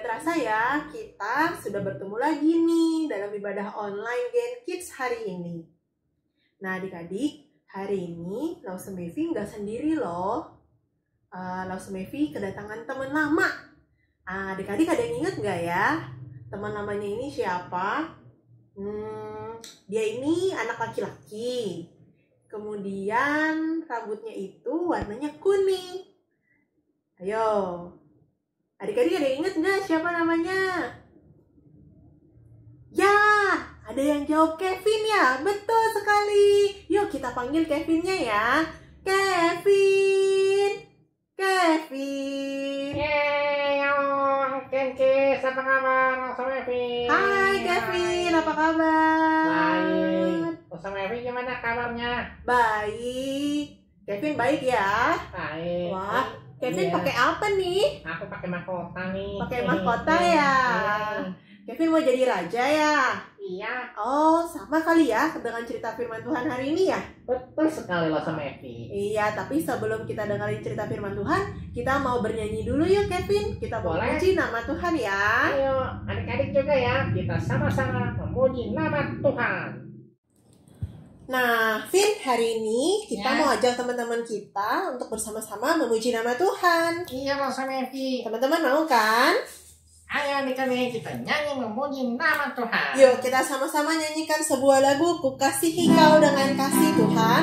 terasa ya, kita sudah bertemu lagi nih dalam ibadah online Gen Kids hari ini. Nah adik-adik, hari ini Lausemevi nggak sendiri loh. Lausemevi kedatangan teman lama. Adik-adik ada yang ingat nggak ya? Teman lamanya ini siapa? Dia ini anak laki-laki. Kemudian rambutnya itu warnanya kuning. Ayo, adik-adik ada yang ingat nggak siapa namanya? Ya, ada yang jawab Kevin ya? Betul sekali. Yuk kita panggil Kevinnya ya. Kevin. Kevin. Kenkis, apa kabar? Lausemevi. Hai Kevin, apa kabar? Baik. Lausemevi gimana kabarnya? Baik. Kevin baik ya? Baik. Wah, Kevin Iya. pakai apa nih? Aku pakai mahkota nih. Pakai mahkota ya? Kevin mau jadi raja ya? Iya. Oh, sama kali ya dengan cerita firman Tuhan hari ini ya? Betul sekali Lausemevi. Iya, tapi sebelum kita dengerin cerita firman Tuhan, kita mau bernyanyi dulu yuk Kevin. Kita mau Boleh. puji nama Tuhan ya. Ayo, adik-adik juga ya. Kita sama-sama memuji nama Tuhan. Nah, Vin, hari ini kita Ya. mau ajak teman-teman kita untuk bersama-sama memuji nama Tuhan. Iya Lausemevi. Teman-teman mau kan? Ayo adik-adik kita nyanyi memuji nama Tuhan. Yuk, kita sama-sama nyanyikan sebuah lagu, Ku Kasihi Kau Dengan Kasih Tuhan.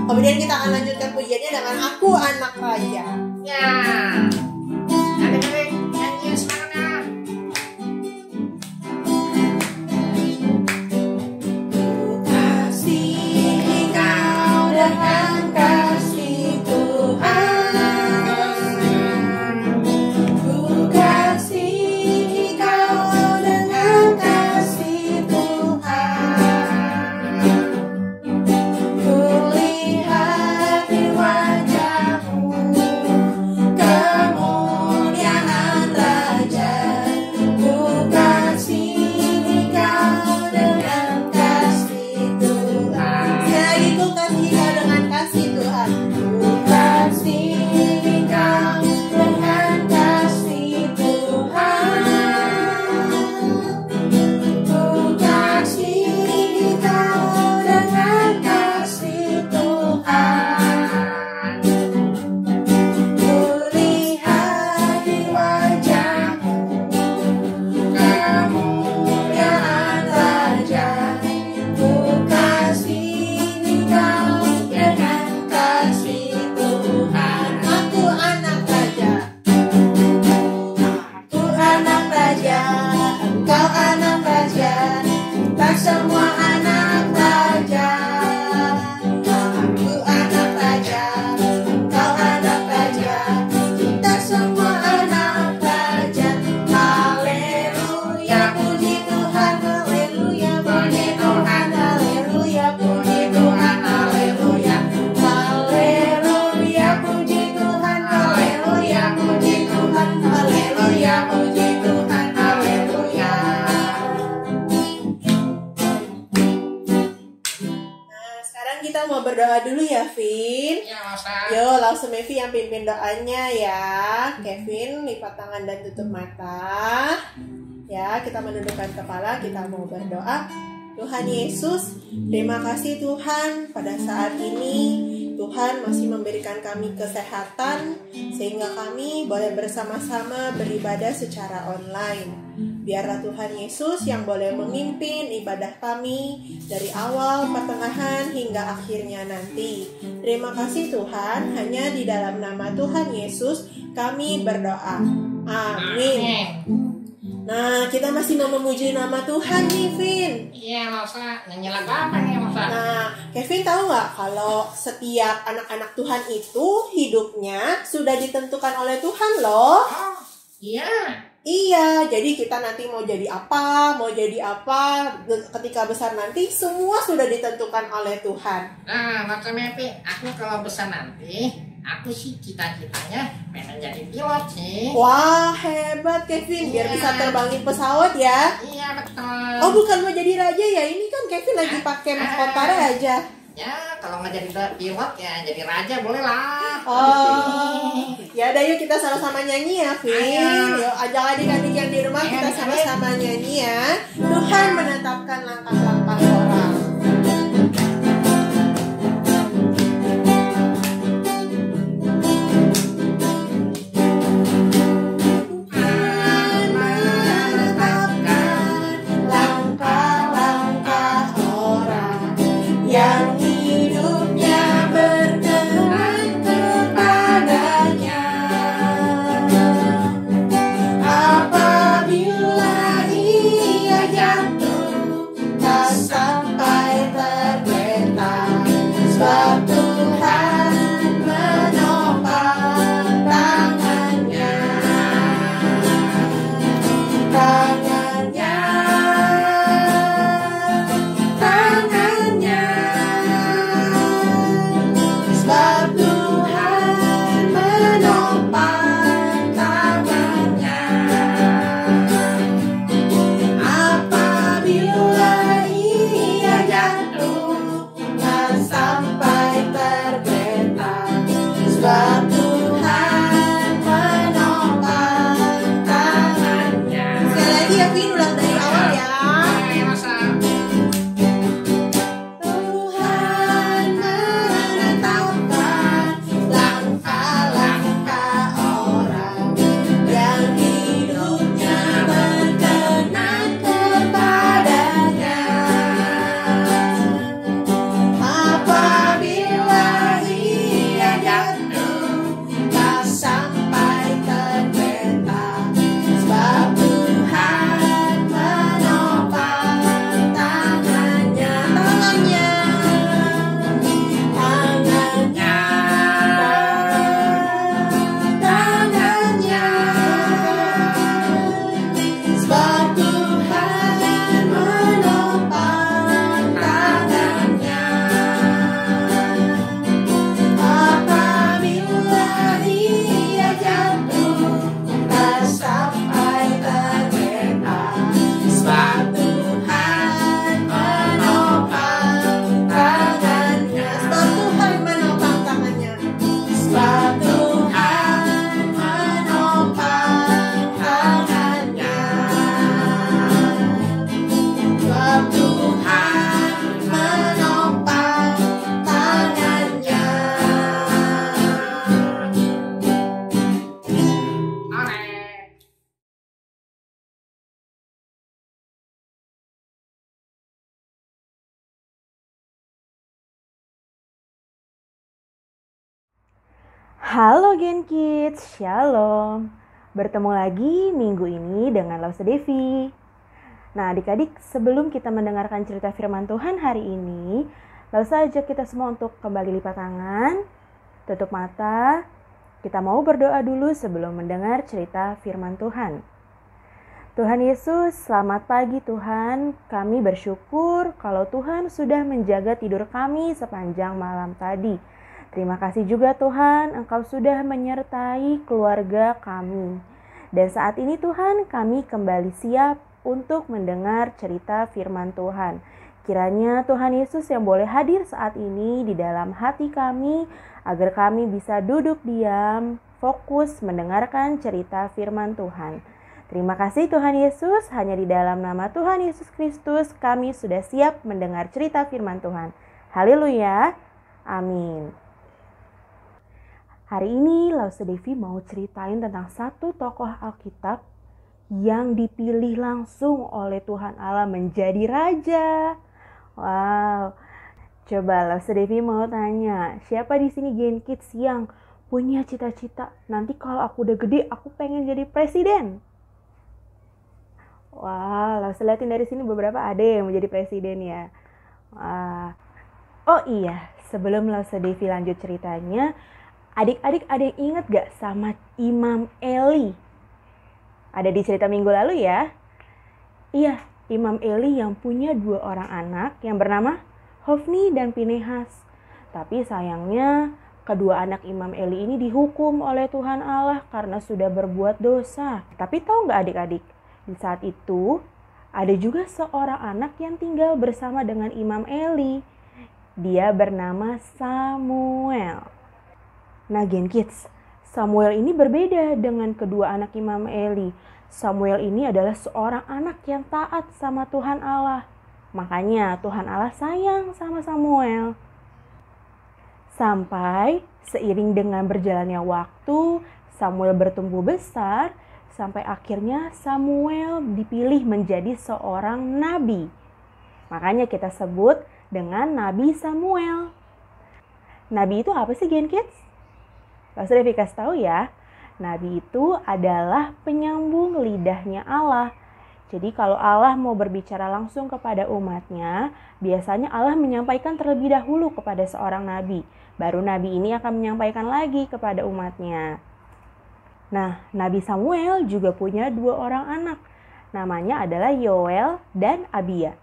Kemudian kita akan lanjutkan pujiannya dengan Aku Anak Raja. Ya. Adik-adik nyanyi semangatnya. Kasihi Kau dengan kasih Tuhan. Ku kasihi Kau dengan kasih Tuhan. Ku lihat di wajah-Mu kemuliaan Raja. Ku kasihi Kau dengan kasih Tuhan. Sekali lagi, ku kasihi Kau dengan kasih Tuhan. Ku kasihi Kau dengan kasih Tuhan. Ku kasihi Kau dengan kasih Tuhan. Ku lihat di wajah-Mu kemuliaan Raja. Ku kasihi Kau dengan kasih Tuhan. Aku anak raja. Aku anak raja. Engkau anak raja. Kita semua anak raja. Aku anak raja. Engkau anak raja. Kita semua anak raja. Haleluya, puji Tuhan. Haleluya, puji Tuhan. Haleluya, puji Tuhan. Haleluya. Haleluya, puji Tuhan. Haleluya, puji Tuhan. Haleluya, puji Tuhan. Haleluya. Nah, sekarang kita mau berdoa dulu ya, Vin. Ya Lausa. Yo, Lausemevi yang pimpin doanya ya. Kevin, lipat tangan dan tutup mata. Ya, kita menundukkan kepala, kita mau berdoa. Tuhan Yesus, terima kasih Tuhan pada saat ini Tuhan masih memberikan kami kesehatan sehingga kami boleh bersama-sama beribadah secara online. Biarlah Tuhan Yesus yang boleh memimpin ibadah kami dari awal, pertengahan, hingga akhirnya nanti. Terima kasih Tuhan, hanya di dalam nama Tuhan Yesus kami berdoa. Amin. Nah, kita masih mau memuji nama Tuhan nih, Vin. Iya Lausa, nyanyi lagu apa nih Lausa? Nah, Kevin tahu nggak kalau setiap anak-anak Tuhan itu hidupnya sudah ditentukan oleh Tuhan loh. Oh, iya. Iya, jadi kita nanti mau jadi apa, ketika besar nanti semua sudah ditentukan oleh Tuhan. Nah, Lausemevi, aku kalau besar nanti, aku sih cita-citanya pengen jadi pilot sih. Wah, hebat Kevin, biar Iya. bisa terbangin pesawat ya. Iya betul. Oh, bukan mau jadi raja ya? Ini kan Kevin lagi pakai mahkota raja. Ya, kalau nggak jadi pilot ya jadi raja boleh lah. Oh, Ya udah, yuk kita sama-sama nyanyi ya, Vin. Ayo. Yuk ajak adik-adik yang di rumah, kita sama-sama nyanyi ya. Tuhan menetapkan langkah-langkah orang. Yang hidupnya berkenan kepadanya. Apabila ia jatuh, tak sampai tergeletak, sebab Tuhan menopang tangannya. Tangannya, tangannya, sebab Tuhan menopang tangannya. Apabila ia jatuh, tak sampai tergeletak, sebab Tuhan menopang tangannya. Sekali lagi ya, Vin, ulang dari awal ya. Tuhan menetapkan langkah-langkah orang yang hidupnya berkenan kepadanya. Apabila ia jatuh, tak sampai tergeletak, sebab Tuhan menopang tangannya. Tangannya, tangannya, sebab Tuhan menopang tangannya. Apabila ia jatuh, tak sampai tergeletak, sebab Tuhan menopang tangannya. Sebab Tuhan menopang tangannya. Sebab Tuhan menopang tangannya. Sebab Tuhan menopang tangannya. Alright. Halo Gen Kids, Shalom. Bertemu lagi minggu ini dengan Lausa Devi. Nah adik-adik, sebelum kita mendengarkan cerita firman Tuhan hari ini, Lausa ajak kita semua untuk kembali lipat tangan, tutup mata. Kita mau berdoa dulu sebelum mendengar cerita firman Tuhan. Tuhan Yesus, selamat pagi Tuhan. Kami bersyukur kalau Tuhan sudah menjaga tidur kami sepanjang malam tadi. Terima kasih juga Tuhan, Engkau sudah menyertai keluarga kami. Dan saat ini Tuhan, kami kembali siap untuk mendengar cerita firman Tuhan. Kiranya Tuhan Yesus yang boleh hadir saat ini di dalam hati kami, agar kami bisa duduk diam, fokus mendengarkan cerita firman Tuhan. Terima kasih Tuhan Yesus, hanya di dalam nama Tuhan Yesus Kristus kami sudah siap mendengar cerita firman Tuhan. Haleluya, amin. Hari ini Lausa Devi mau ceritain tentang satu tokoh Alkitab yang dipilih langsung oleh Tuhan Allah menjadi raja. Wow, coba Lausa Devi mau tanya, siapa di sini Gen Kids yang punya cita-cita nanti kalau aku udah gede aku pengen jadi presiden? Wah, Lausa liatin dari sini beberapa ada yang mau jadi presiden ya. Wah. Oh iya, sebelum Lausa Devi lanjut ceritanya, adik-adik ada yang ingat gak sama Imam Eli? Ada di cerita minggu lalu ya. Iya, Imam Eli yang punya 2 orang anak yang bernama Hofni dan Pinehas. Tapi sayangnya kedua anak Imam Eli ini dihukum oleh Tuhan Allah karena sudah berbuat dosa. Tapi tahu gak adik-adik? Di saat itu ada juga seorang anak yang tinggal bersama dengan Imam Eli. Dia bernama Samuel. Nah Gen Kids, Samuel ini berbeda dengan kedua anak Imam Eli. Samuel ini adalah seorang anak yang taat sama Tuhan Allah. Makanya Tuhan Allah sayang sama Samuel. Sampai seiring dengan berjalannya waktu, Samuel bertumbuh besar, sampai akhirnya Samuel dipilih menjadi seorang nabi. Makanya kita sebut dengan Nabi Samuel. Nabi itu apa sih, Gen Kids? Pastor Devi kasih tahu ya, Nabi itu adalah penyambung lidahnya Allah. Jadi kalau Allah mau berbicara langsung kepada umatnya, biasanya Allah menyampaikan terlebih dahulu kepada seorang nabi. Baru nabi ini akan menyampaikan lagi kepada umatnya. Nah, Nabi Samuel juga punya 2 orang anak. Namanya adalah Yoel dan Abia.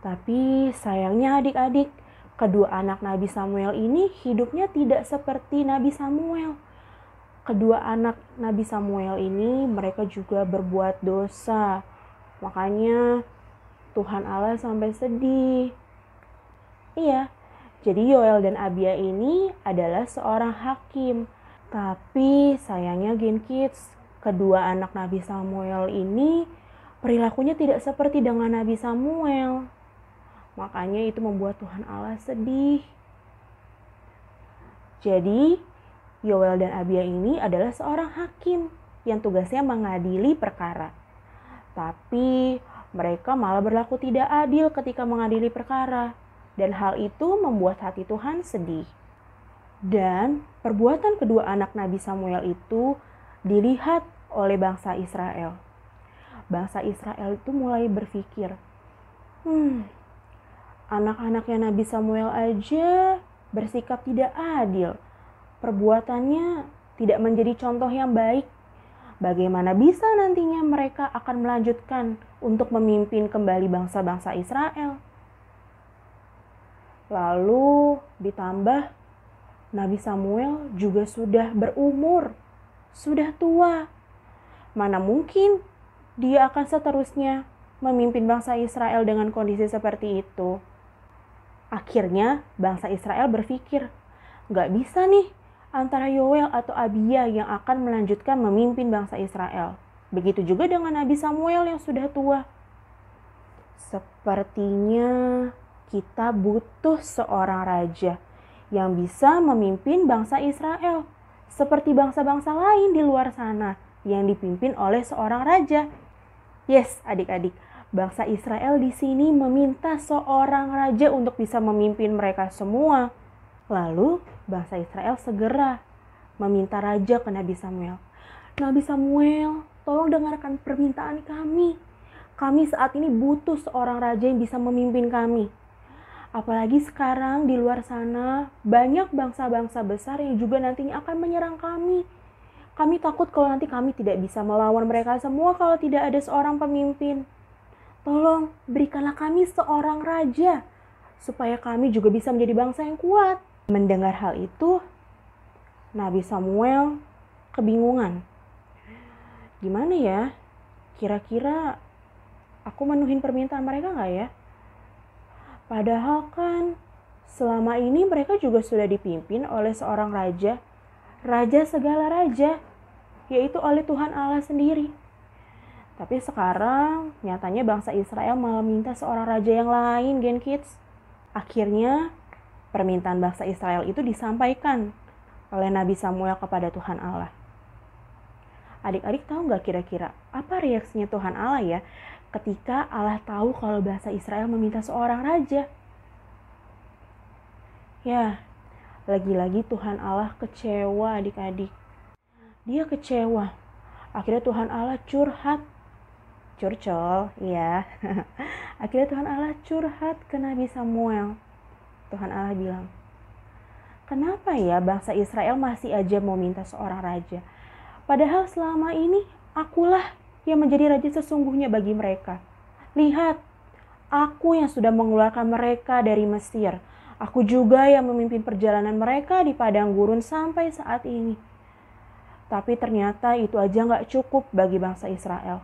Tapi sayangnya adik-adik, kedua anak Nabi Samuel ini hidupnya tidak seperti Nabi Samuel. Kedua anak Nabi Samuel ini mereka juga berbuat dosa. Makanya Tuhan Allah sampai sedih. Iya, jadi Yoel dan Abia ini adalah seorang hakim. Tapi sayangnya Gen Kids, kedua anak Nabi Samuel ini perilakunya tidak seperti dengan Nabi Samuel. Makanya itu membuat Tuhan Allah sedih. Jadi, Yoel dan Abia ini adalah seorang hakim yang tugasnya mengadili perkara. Tapi, mereka malah berlaku tidak adil ketika mengadili perkara. Dan hal itu membuat hati Tuhan sedih. Dan perbuatan kedua anak Nabi Samuel itu dilihat oleh bangsa Israel. Bangsa Israel itu mulai berpikir, anak-anaknya Nabi Samuel aja bersikap tidak adil. Perbuatannya tidak menjadi contoh yang baik. Bagaimana bisa nantinya mereka akan melanjutkan untuk memimpin kembali bangsa-bangsa Israel? Lalu ditambah Nabi Samuel juga sudah berumur, sudah tua. Mana mungkin dia akan seterusnya memimpin bangsa Israel dengan kondisi seperti itu? Akhirnya bangsa Israel berpikir, gak bisa nih antara Yoel atau Abia yang akan melanjutkan memimpin bangsa Israel. Begitu juga dengan Nabi Samuel yang sudah tua. Sepertinya kita butuh seorang raja yang bisa memimpin bangsa Israel. Seperti bangsa-bangsa lain di luar sana yang dipimpin oleh seorang raja. Yes, adik-adik. Bangsa Israel di sini meminta seorang raja untuk bisa memimpin mereka semua. Lalu bangsa Israel segera meminta raja ke Nabi Samuel. Nabi Samuel, tolong dengarkan permintaan kami. Kami saat ini butuh seorang raja yang bisa memimpin kami. Apalagi sekarang di luar sana banyak bangsa-bangsa besar yang juga nantinya akan menyerang kami. Kami takut kalau nanti kami tidak bisa melawan mereka semua kalau tidak ada seorang pemimpin. Tolong berikanlah kami seorang raja, supaya kami juga bisa menjadi bangsa yang kuat. Mendengar hal itu, Nabi Samuel kebingungan. Gimana ya? Kira-kira aku menuhin permintaan mereka nggak ya? Padahal kan selama ini mereka juga sudah dipimpin oleh seorang raja. Raja segala raja, yaitu oleh Tuhan Allah sendiri. Tapi sekarang nyatanya bangsa Israel malah minta seorang raja yang lain, Gen Kids. Akhirnya permintaan bangsa Israel itu disampaikan oleh Nabi Samuel kepada Tuhan Allah. Adik-adik tahu nggak kira-kira apa reaksinya Tuhan Allah ya ketika Allah tahu kalau bangsa Israel meminta seorang raja? Ya, lagi-lagi Tuhan Allah kecewa adik-adik. Dia kecewa. Akhirnya Tuhan Allah curcol, ya. Akhirnya Tuhan Allah curhat ke Nabi Samuel. Tuhan Allah bilang, kenapa ya bangsa Israel masih aja mau minta seorang raja? Padahal selama ini akulah yang menjadi raja sesungguhnya bagi mereka. Lihat, aku yang sudah mengeluarkan mereka dari Mesir. Aku juga yang memimpin perjalanan mereka di padang gurun sampai saat ini. Tapi ternyata itu aja gak cukup bagi bangsa Israel.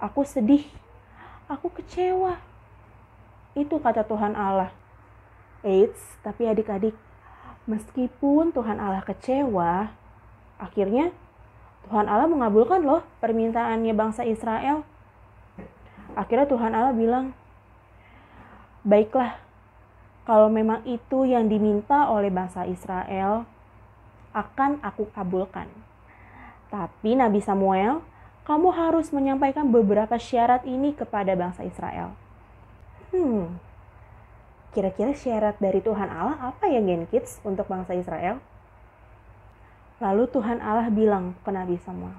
Aku sedih, aku kecewa. Itu kata Tuhan Allah. Eits, tapi adik-adik, meskipun Tuhan Allah kecewa, Akhirnya Tuhan Allah mengabulkan loh permintaannya bangsa Israel. Akhirnya Tuhan Allah bilang, baiklah, kalau memang itu yang diminta oleh bangsa Israel, akan aku kabulkan. Tapi Nabi Samuel, kamu harus menyampaikan beberapa syarat ini kepada bangsa Israel. Kira-kira syarat dari Tuhan Allah apa ya Gen Kids untuk bangsa Israel? Lalu Tuhan Allah bilang ke Nabi Samuel,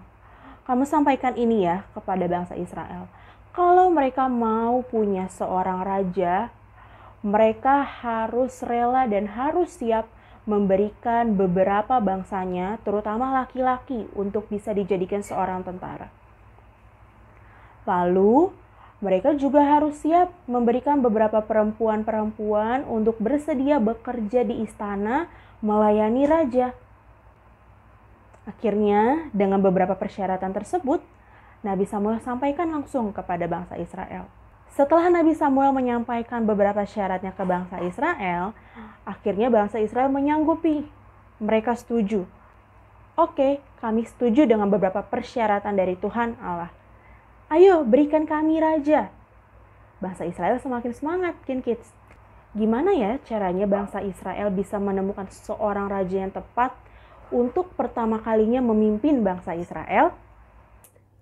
kamu sampaikan ini ya kepada bangsa Israel. Kalau mereka mau punya seorang raja, mereka harus rela dan harus siap memberikan beberapa bangsanya, terutama laki-laki, untuk bisa dijadikan seorang tentara. Lalu, mereka juga harus siap memberikan beberapa perempuan-perempuan untuk bersedia bekerja di istana melayani raja. Akhirnya, dengan beberapa persyaratan tersebut, Nabi Samuel sampaikan langsung kepada bangsa Israel. Setelah Nabi Samuel menyampaikan beberapa syaratnya ke bangsa Israel, akhirnya bangsa Israel menyanggupi. Mereka setuju. Oke, kami setuju dengan beberapa persyaratan dari Tuhan Allah. Ayo, berikan kami raja. Bangsa Israel semakin semangat, Kids. Gimana ya caranya bangsa Israel bisa menemukan seorang raja yang tepat untuk pertama kalinya memimpin bangsa Israel?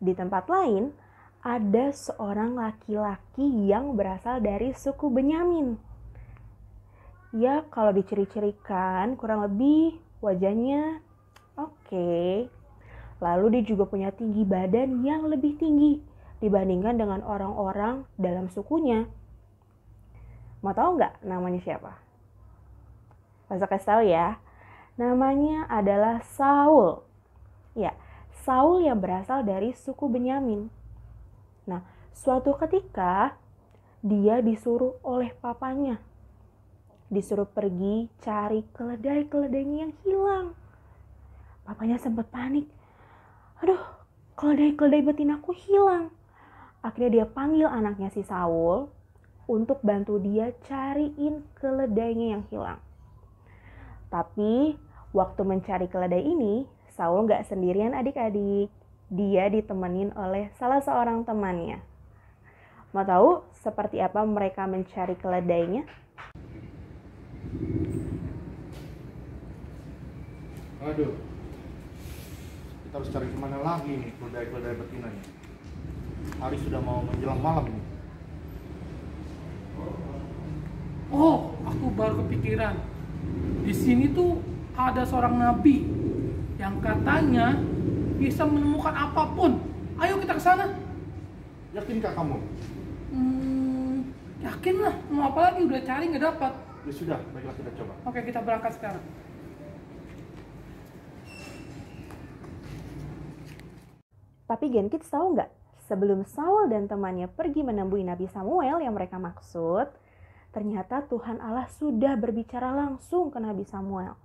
Di tempat lain, ada seorang laki-laki yang berasal dari suku Benyamin. Ya, kalau diciri-cirikan kurang lebih wajahnya oke. Lalu dia juga punya tinggi badan yang lebih tinggi dibandingkan dengan orang-orang dalam sukunya. Mau tahu nggak namanya siapa? Masa kasih tahu ya. Namanya adalah Saul. Ya, Saul yang berasal dari suku Benyamin. Nah, suatu ketika dia disuruh oleh papanya. Disuruh pergi cari keledai-keledainya yang hilang. Papanya sempat panik. Aduh, keledai-keledai betinaku hilang. Akhirnya dia panggil anaknya si Saul untuk bantu dia cariin keledainya yang hilang. Tapi waktu mencari keledai ini, Saul nggak sendirian adik-adik. Dia ditemenin oleh salah seorang temannya. Mau tahu seperti apa mereka mencari keledainya? Aduh, kita harus cari kemana lagi nih keledai-keledai betinanya. Hari sudah mau menjelang malam nih. Oh, aku baru kepikiran. Di sini tuh ada seorang nabi yang katanya bisa menemukan apapun. Ayo kita ke sana. Yakinkah kamu? Yakin lah. Mau apa lagi? Udah cari nggak dapat. Ya sudah, baiklah kita coba. Oke, kita berangkat sekarang. Tapi Gen Kids tahu nggak? Sebelum Saul dan temannya pergi menemui Nabi Samuel yang mereka maksud, ternyata Tuhan Allah sudah berbicara langsung ke Nabi Samuel.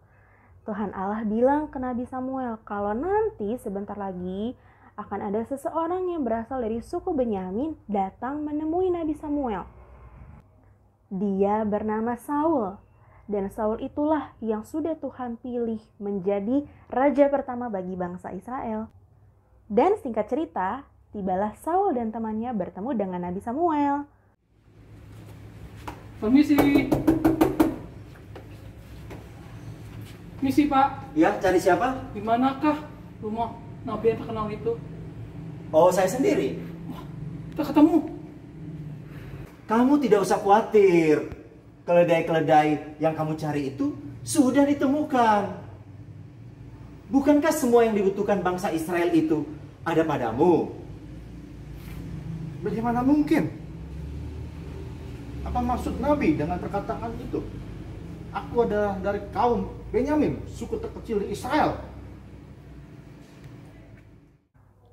Tuhan Allah bilang ke Nabi Samuel kalau nanti sebentar lagi akan ada seseorang yang berasal dari suku Benyamin datang menemui Nabi Samuel. Dia bernama Saul, dan Saul itulah yang sudah Tuhan pilih menjadi raja pertama bagi bangsa Israel. Dan singkat cerita, tibalah Saul dan temannya bertemu dengan Nabi Samuel. Permisi. Misi Pak, Ya, cari siapa? di manakah rumah nabi yang terkenal itu? Oh, saya sendiri. Kita ketemu. Kamu tidak usah khawatir. Keledai-keledai yang kamu cari itu sudah ditemukan. Bukankah semua yang dibutuhkan bangsa Israel itu ada padamu? Bagaimana mungkin? Apa maksud Nabi dengan perkataan itu? Aku adalah dari kaum Benyamin, suku terkecil di Israel.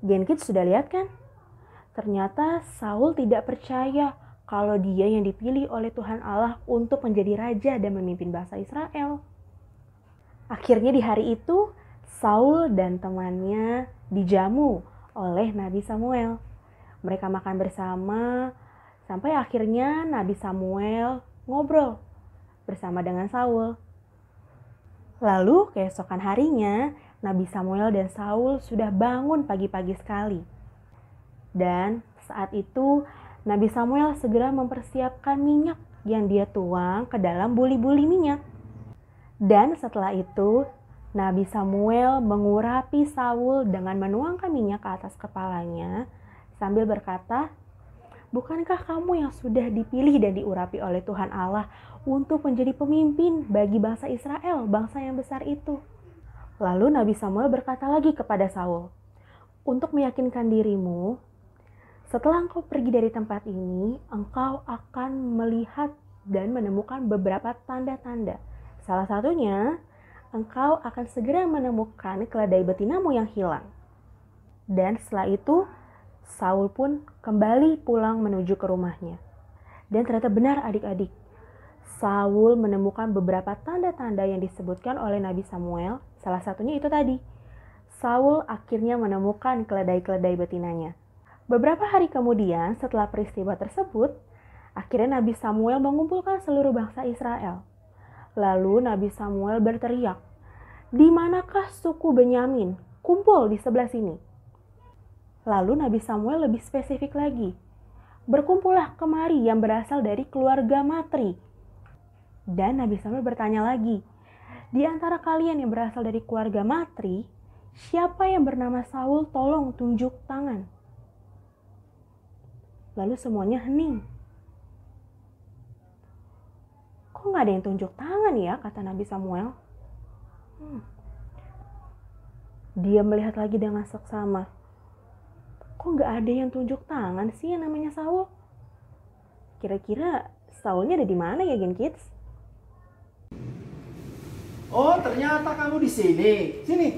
Gen Kids sudah lihat kan? Ternyata Saul tidak percaya kalau dia yang dipilih oleh Tuhan Allah untuk menjadi raja dan memimpin bangsa Israel. Akhirnya di hari itu, Saul dan temannya dijamu oleh Nabi Samuel. Mereka makan bersama sampai akhirnya Nabi Samuel ngobrol bersama dengan Saul. Lalu keesokan harinya, Nabi Samuel dan Saul sudah bangun pagi-pagi sekali. Dan saat itu Nabi Samuel segera mempersiapkan minyak yang dia tuang ke dalam buli-buli minyak. Dan setelah itu, Nabi Samuel mengurapi Saul dengan menuangkan minyak ke atas kepalanya sambil berkata, "Bukankah kamu yang sudah dipilih dan diurapi oleh Tuhan Allah untuk menjadi pemimpin bagi bangsa Israel, bangsa yang besar itu?" Lalu Nabi Samuel berkata lagi kepada Saul, "Untuk meyakinkan dirimu, setelah engkau pergi dari tempat ini, engkau akan melihat dan menemukan beberapa tanda-tanda. Salah satunya, engkau akan segera menemukan keledai betinamu yang hilang." Dan setelah itu, Saul pun kembali pulang menuju ke rumahnya. Dan ternyata benar adik-adik, Saul menemukan beberapa tanda-tanda yang disebutkan oleh Nabi Samuel. Salah satunya itu tadi, Saul akhirnya menemukan keledai-keledai betinanya. Beberapa hari kemudian setelah peristiwa tersebut, akhirnya Nabi Samuel mengumpulkan seluruh bangsa Israel. Lalu Nabi Samuel berteriak, "Di manakah suku Benyamin? Kumpul di sebelah sini." Lalu Nabi Samuel lebih spesifik lagi, "Berkumpullah kemari yang berasal dari keluarga Matri." Dan Nabi Samuel bertanya lagi, "Di antara kalian yang berasal dari keluarga Matri, siapa yang bernama Saul, tolong tunjuk tangan." Lalu semuanya hening. "Kok nggak ada yang tunjuk tangan ya?" kata Nabi Samuel. Dia melihat lagi dengan seksama. "Kok nggak ada yang tunjuk tangan sih yang namanya Saul? Kira-kira Saulnya ada di mana ya, Gen Kids?" Oh, ternyata kamu di sini. Sini.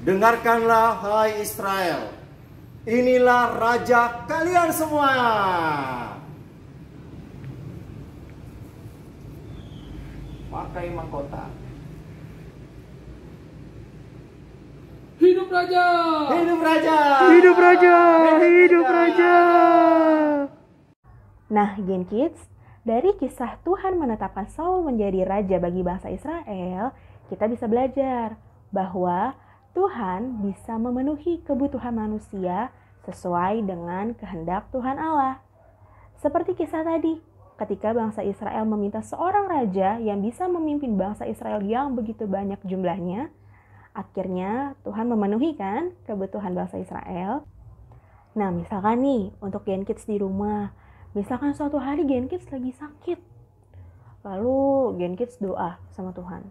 Dengarkanlah, hai Israel. Inilah raja kalian semua. Pakai mahkota. Hidup raja! Hidup raja! Hidup raja! Hidup raja! Nah, Gen Kids, dari kisah Tuhan menetapkan Saul menjadi raja bagi bangsa Israel, kita bisa belajar bahwa Tuhan bisa memenuhi kebutuhan manusia sesuai dengan kehendak Tuhan Allah. Seperti kisah tadi, ketika bangsa Israel meminta seorang raja yang bisa memimpin bangsa Israel yang begitu banyak jumlahnya, akhirnya Tuhan memenuhi kan kebutuhan bangsa Israel. Nah, misalkan nih untuk Gen Kids di rumah, misalkan suatu hari Gen Kids lagi sakit, lalu Gen Kids doa sama Tuhan,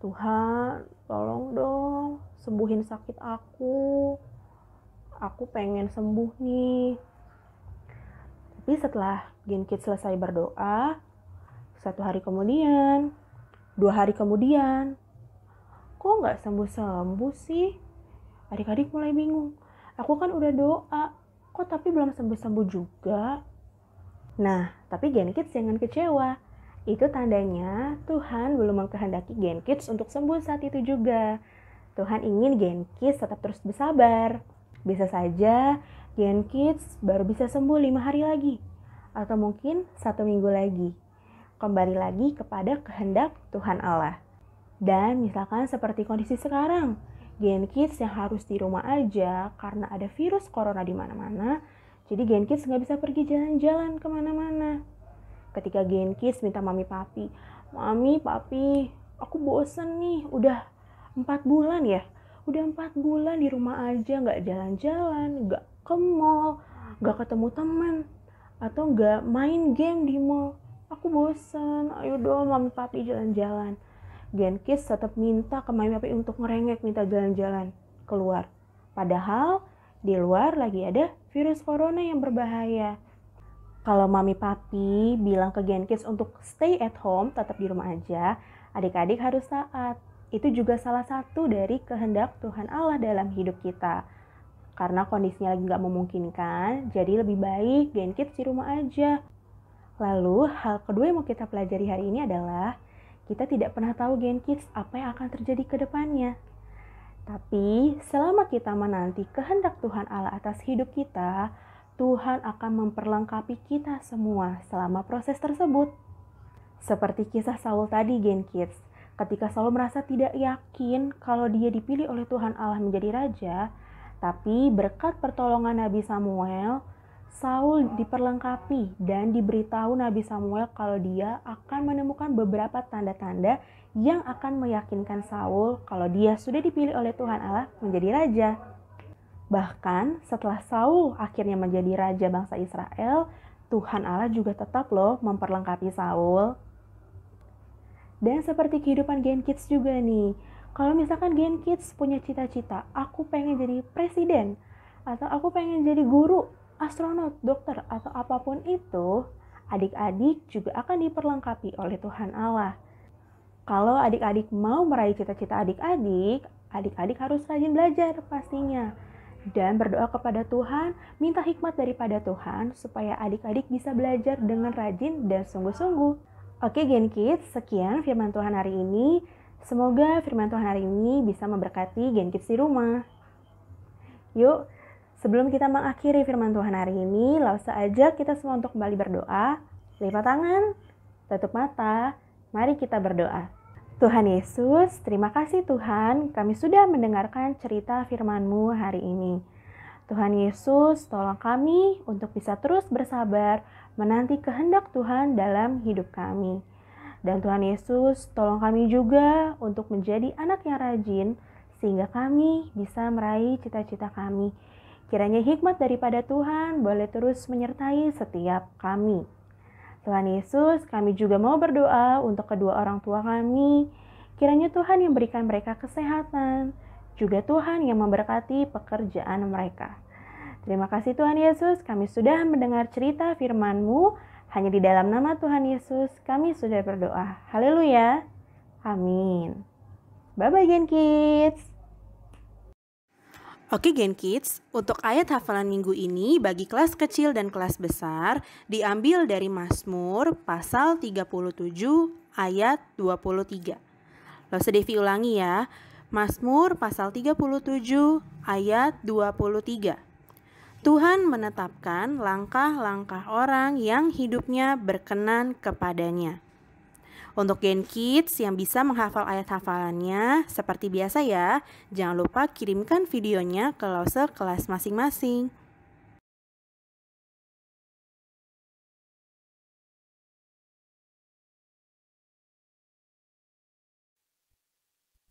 "Tuhan, tolong dong sembuhin sakit aku pengen sembuh nih." Tapi setelah Gen Kids selesai berdoa, 1 hari kemudian, 2 hari kemudian, kok nggak sembuh-sembuh sih? Adik-adik mulai bingung. Aku kan udah doa, kok tapi belum sembuh-sembuh juga? Nah, tapi Gen Kids jangan kecewa. Itu tandanya Tuhan belum mengkehendaki Gen Kids untuk sembuh saat itu juga. Tuhan ingin Gen Kids tetap terus bersabar. Bisa saja Gen Kids baru bisa sembuh 5 hari lagi. Atau mungkin 1 minggu lagi. Kembali lagi kepada kehendak Tuhan Allah. Dan misalkan seperti kondisi sekarang, Gen Kids yang harus di rumah aja karena ada virus corona di mana-mana, jadi Gen Kids nggak bisa pergi jalan-jalan kemana-mana. Ketika Gen Kids minta mami papi, "Mami, papi, aku bosen nih, udah 4 bulan ya. Udah 4 bulan di rumah aja, nggak jalan-jalan, nggak ke mall, nggak ketemu teman, atau nggak main game di mall. Aku bosen, ayo dong mami papi jalan-jalan." Gen Kids tetap minta ke mami papi untuk ngerengek, minta jalan-jalan keluar. Padahal di luar lagi ada virus corona yang berbahaya. Kalau mami papi bilang ke Gen Kids untuk stay at home, tetap di rumah aja, adik-adik harus taat. Itu juga salah satu dari kehendak Tuhan Allah dalam hidup kita. Karena kondisinya lagi nggak memungkinkan, jadi lebih baik Gen Kids di rumah aja. Lalu hal kedua yang mau kita pelajari hari ini adalah kita tidak pernah tahu Gen Kids apa yang akan terjadi ke depannya. Tapi selama kita menanti kehendak Tuhan Allah atas hidup kita, Tuhan akan memperlengkapi kita semua selama proses tersebut. Seperti kisah Saul tadi, Gen Kids. Ketika Saul merasa tidak yakin kalau dia dipilih oleh Tuhan Allah menjadi raja, tapi berkat pertolongan Nabi Samuel, Saul diperlengkapi dan diberitahu Nabi Samuel kalau dia akan menemukan beberapa tanda-tanda yang akan meyakinkan Saul kalau dia sudah dipilih oleh Tuhan Allah menjadi raja. Bahkan setelah Saul akhirnya menjadi raja bangsa Israel, Tuhan Allah juga tetap memperlengkapi Saul. Dan seperti kehidupan Gen Kids juga nih, kalau misalkan Gen Kids punya cita-cita, aku pengen jadi presiden, atau aku pengen jadi guru, astronot, dokter, atau apapun itu, adik-adik juga akan diperlengkapi oleh Tuhan Allah. Kalau adik-adik mau meraih cita-cita adik-adik, adik-adik harus rajin belajar pastinya. Dan berdoa kepada Tuhan, minta hikmat daripada Tuhan supaya adik-adik bisa belajar dengan rajin dan sungguh-sungguh. Oke Gen Kids, sekian firman Tuhan hari ini. Semoga firman Tuhan hari ini bisa memberkati Gen Kids di rumah. Yuk, sebelum kita mengakhiri firman Tuhan hari ini, langsung saja kita semua untuk kembali berdoa. Lipat tangan, tutup mata, mari kita berdoa. Tuhan Yesus, terima kasih Tuhan, kami sudah mendengarkan cerita firman-Mu hari ini. Tuhan Yesus, tolong kami untuk bisa terus bersabar menanti kehendak Tuhan dalam hidup kami. Dan Tuhan Yesus, tolong kami juga untuk menjadi anak yang rajin, sehingga kami bisa meraih cita-cita kami. Kiranya hikmat daripada Tuhan boleh terus menyertai setiap kami. Tuhan Yesus, kami juga mau berdoa untuk kedua orang tua kami. Kiranya Tuhan yang berikan mereka kesehatan, juga Tuhan yang memberkati pekerjaan mereka. Terima kasih Tuhan Yesus, kami sudah mendengar cerita firman-Mu. Hanya di dalam nama Tuhan Yesus, kami sudah berdoa. Haleluya. Amin. Bye-bye Gen Kids. Oke Gen Kids, untuk ayat hafalan minggu ini bagi kelas kecil dan kelas besar diambil dari Mazmur pasal 37 ayat 23. Lalu Devi ulangi ya, Mazmur pasal 37 ayat 23. Tuhan menetapkan langkah-langkah orang yang hidupnya berkenan kepadanya. Untuk Gen Kids yang bisa menghafal ayat hafalannya, seperti biasa ya, jangan lupa kirimkan videonya ke Lause kelas masing-masing.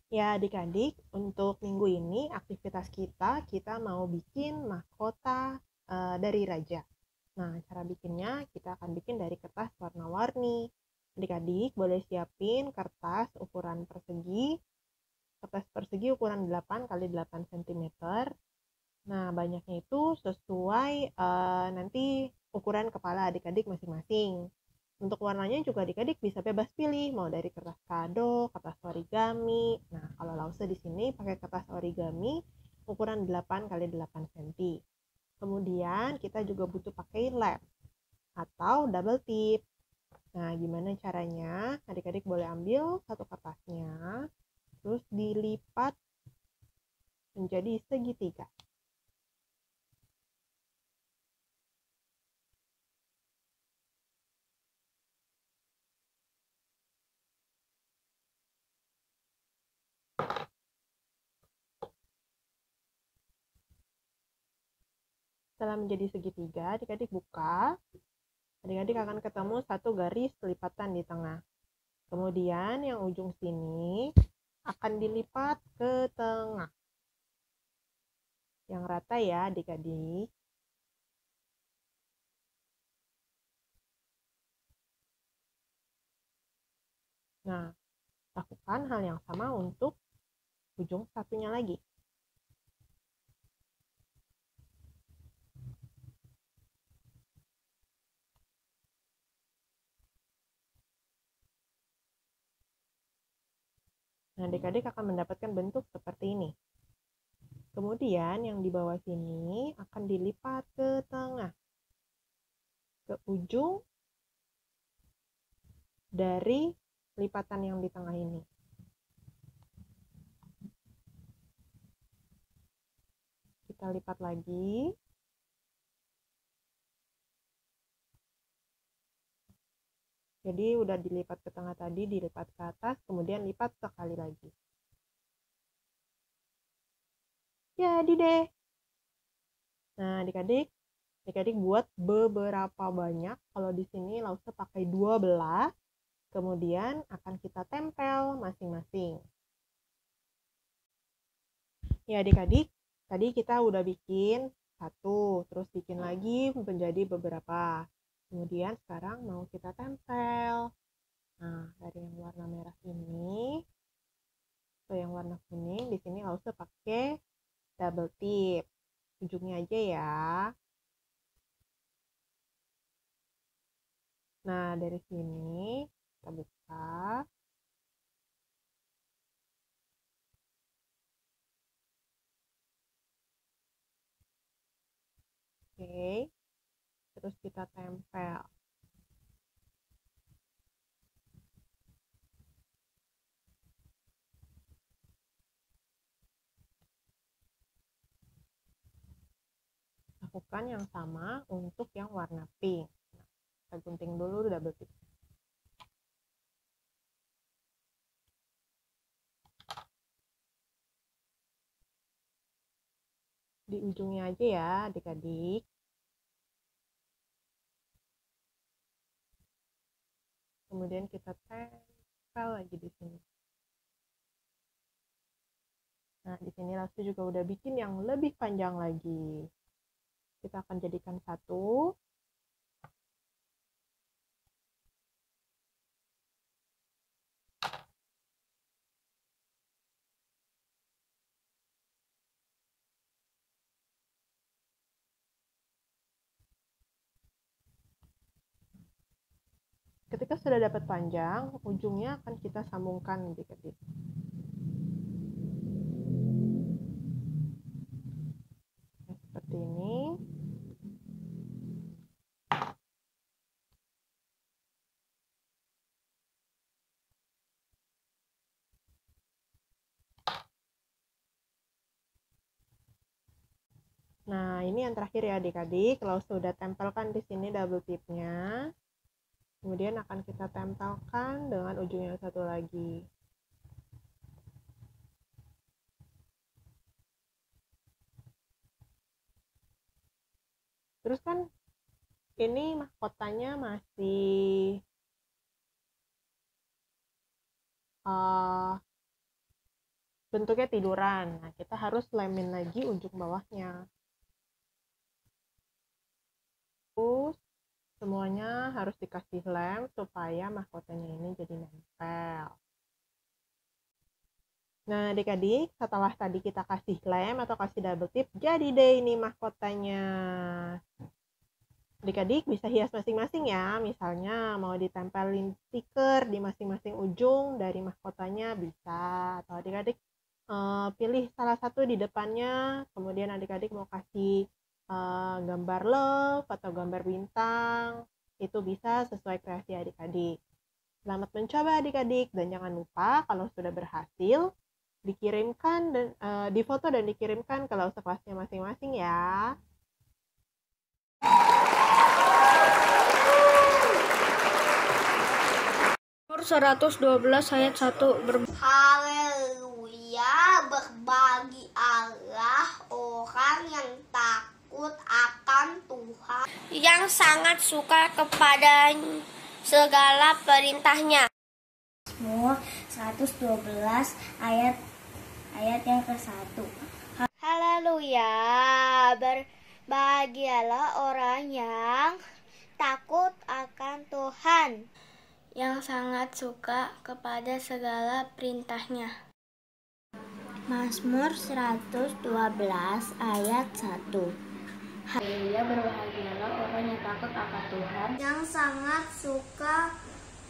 Ya adik-adik, untuk minggu ini aktivitas kita mau bikin mahkota dari raja. Nah, cara bikinnya kita akan bikin dari kertas warna-warni. Adik-adik boleh siapin kertas ukuran persegi. Kertas persegi ukuran 8 x 8 cm. Nah, banyaknya itu sesuai nanti ukuran kepala adik-adik masing-masing. Untuk warnanya juga adik-adik bisa bebas pilih, mau dari kertas kado, kertas origami. Nah, kalau Lause di sini pakai kertas origami ukuran 8 x 8 cm. Kemudian kita juga butuh pakai lap atau double tip. Nah, gimana caranya? Adik-adik boleh ambil satu kertasnya, terus dilipat menjadi segitiga. Setelah menjadi segitiga, adik-adik buka. Adik-adik akan ketemu satu garis lipatan di tengah. Kemudian yang ujung sini akan dilipat ke tengah. Yang rata ya adik-adik. Nah, lakukan hal yang sama untuk ujung satunya lagi. Nah, adik-adik akan mendapatkan bentuk seperti ini. Kemudian yang di bawah sini akan dilipat ke tengah, ke ujung dari lipatan yang di tengah ini. Kita lipat lagi. Jadi udah dilipat ke tengah tadi, dilipat ke atas, kemudian lipat sekali lagi. Jadi deh. Nah, adik-adik buat beberapa banyak. Kalau di sini Lause pakai 12, kemudian akan kita tempel masing-masing. Ya adik-adik, tadi kita udah bikin satu, terus bikin lagi menjadi beberapa. Kemudian sekarang mau kita tempel. Nah, dari yang warna merah ini ke yang warna kuning, di sini Lause pakai double tip. Ujungnya aja ya. Nah, dari sini kita buka. Oke. Terus kita tempel. Lakukan yang sama untuk yang warna pink. Nah, kita gunting dulu double tip. Di ujungnya aja ya adik-adik. Kemudian kita tempel lagi di sini. Nah, di sini Lause juga udah bikin yang lebih panjang lagi. Kita akan jadikan satu. Ketika sudah dapat panjang, ujungnya akan kita sambungkan adik-adik. Nah, seperti ini. Nah, ini yang terakhir ya adik-adik. Kalau sudah tempelkan di sini double tipnya, kemudian akan kita tempelkan dengan ujung yang satu lagi. Terus kan ini mahkotanya masih bentuknya tiduran. Nah, kita harus lemin lagi ujung bawahnya. Terus semuanya harus dikasih lem supaya mahkotanya ini jadi nempel. Nah, adik-adik, setelah tadi kita kasih lem atau kasih double tip, jadi deh ini mahkotanya. Adik-adik bisa hias masing-masing ya. Misalnya mau ditempelin stiker di masing-masing ujung dari mahkotanya bisa. Atau adik-adik pilih salah satu di depannya, kemudian adik-adik mau kasih gambar love atau gambar bintang, itu bisa sesuai kreasi adik-adik. Selamat mencoba adik-adik, dan jangan lupa kalau sudah berhasil dikirimkan dan difoto dan dikirimkan ke Lause kelasnya masing-masing ya. Mazmur 112 ayat 1 Haleluya, berbagi Allah orang yang takut akan Tuhan, yang sangat suka kepada segala perintahnya. Mazmur 112 ayat yang ke-1. Haleluya, berbahagialah orang yang takut akan Tuhan, Yang sangat suka kepada segala perintahnya. Mazmur 112 ayat 1. Haleluya, berbahagialah orang yang takut akan Tuhan, Yang sangat suka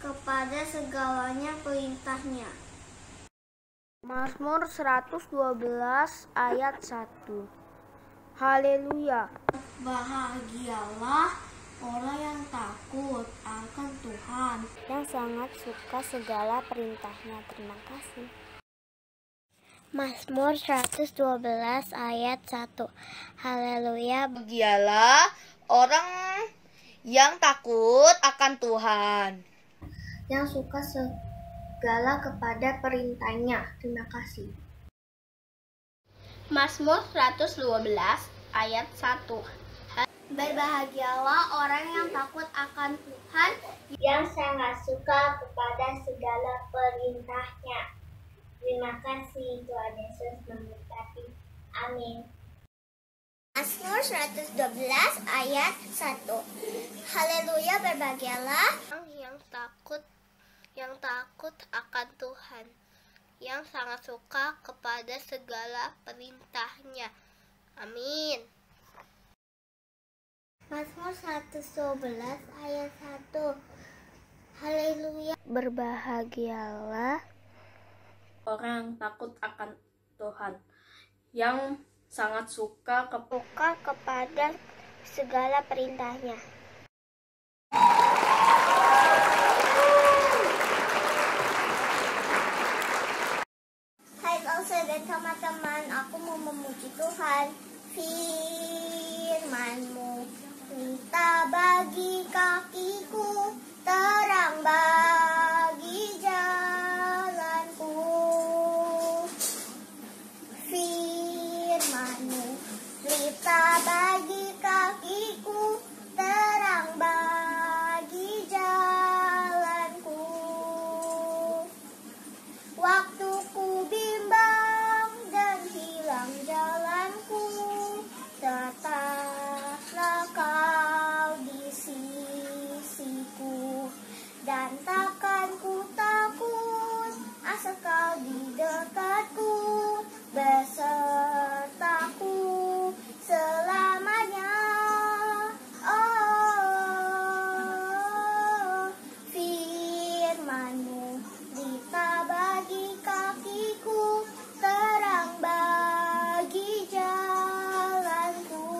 kepada segalanya perintahnya. Mazmur 112 ayat 1. Haleluya. Bahagialah orang yang takut akan Tuhan, Yang sangat suka segala perintahnya. Terima kasih. Mazmur 112 ayat 1. Haleluya. Bahagialah orang yang takut akan Tuhan. yang suka segala kepada perintahnya. Terima kasih. Mazmur 112 ayat 1. Berbahagialah orang yang takut akan Tuhan, yang sangat suka kepada segala perintahnya. Terima kasih, Tuhan Yesus memberkati. Amin. Mazmur 112 ayat 1. Haleluya, berbahagialah yang takut akan Tuhan, yang sangat suka kepada segala perintahnya. Amin. Mazmur 111 ayat 1. Haleluya, berbahagialah orang takut akan Tuhan, yang sangat suka kepada segala perintahnya. Hai Elsa dan teman-teman, aku mau memuji Tuhan. Firman-Mu minta bagi kakiku, terang bagi jalanku. Firman-Mu minta bagi kakiku, terang bagi jalanku. Waktu ku bimbang dan hilang jalanku, tetaplah Kau di sisiku, dan takkan ku takut asal Kau di dekatku, besertaku selamanya. Oh, firman-Mu berita bagi kakiku, terang bagi jalanku.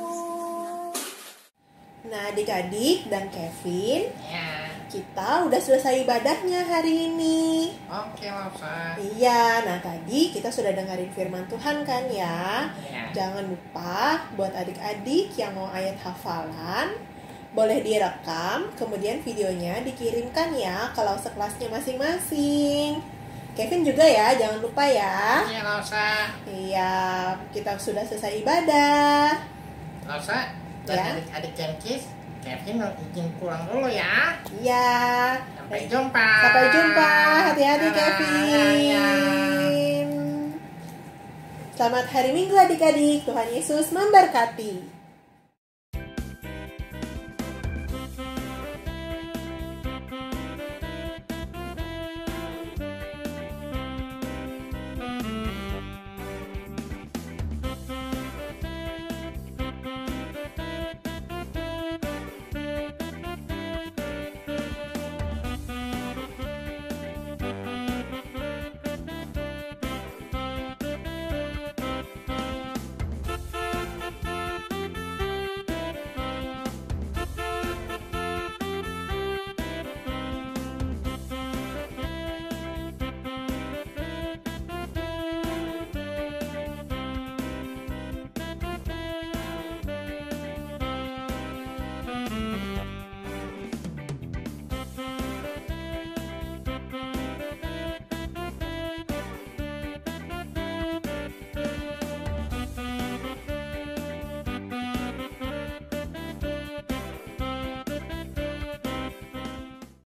Nah, adik-adik dan Kevin, Ya. kita udah selesai ibadahnya hari ini. Oke, Lausa. Iya, nah tadi kita sudah dengerin firman Tuhan kan ya. Ya. Jangan lupa buat adik-adik yang mau ayat hafalan, boleh direkam, kemudian videonya dikirimkan ya kalau sekelasnya masing-masing. Kevin juga ya, jangan lupa ya. Iya, Lausa. Iya, kita sudah selesai ibadah. Lausa, dan Ya. adik-adik Jenkins, Kevin mau izin pulang dulu ya. Iya. Sampai jumpa. Sampai jumpa. Hati-hati Dadah. Kevin. Selamat hari Minggu adik-adik. Tuhan Yesus memberkati.